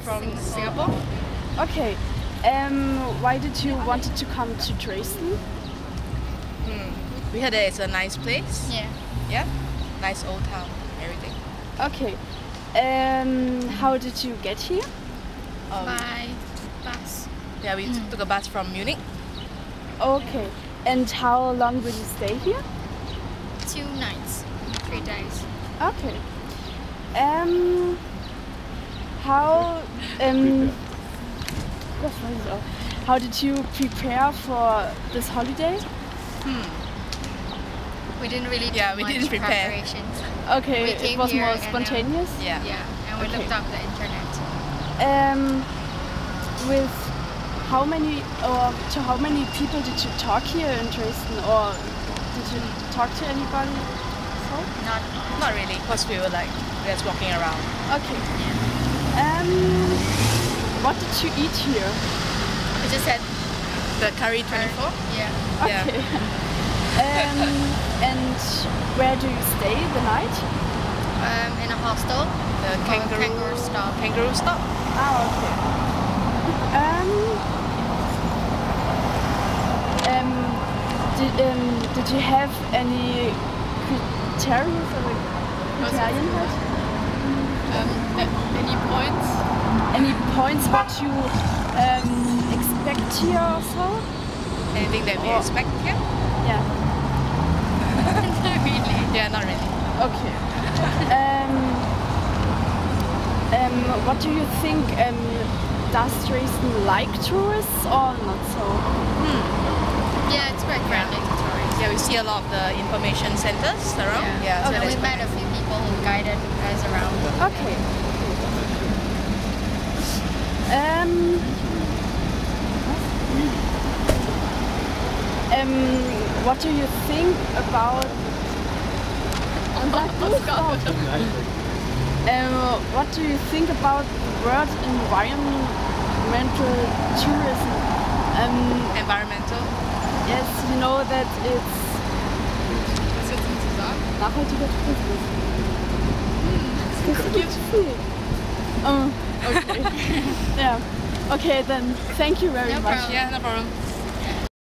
From Singapore. Okay. Why did you wanted to come to Dresden? We heard that it's a nice place. Yeah. Yeah. Nice old town. Everything. Okay. How did you get here? By bus. Yeah, we took a bus from Munich. Okay. And how long will you stay here? 2 nights, 3 days. Okay. How did you prepare for this holiday? We didn't really do we much didn't prepare. preparations. Okay, We it came was here more and, spontaneous. Yeah. Yeah, and we looked up the internet. With how many to how many people did you talk here in Dresden, or did you talk to anybody? So? Not really, because we were like just walking around. Okay. What did you eat here? We just had the curry 24. Yeah. Okay. And where do you stay the night? In a hostel. The Kangaroo stop. Kangaroo stop. Ah, okay. Did you have any criteria for the Italian halt? Any points? Any points what you expect here or so? Anything that we expect here? Yeah. Not really. Yeah, not really. Okay. What do you think? Does Dresden like tourists or not so? Yeah, it's quite friendly to tourists. Yeah, we see a lot of the information centers around. Yeah, so And that's we met a few people who guided us around. Okay. What do you think about? What do you think about the word environmental tourism? environmental. Yes, you know that it's nachhaltiger Tourismus. Das ist zu viel. Okay. Yeah. Okay, then thank you very much. Yeah, no problem.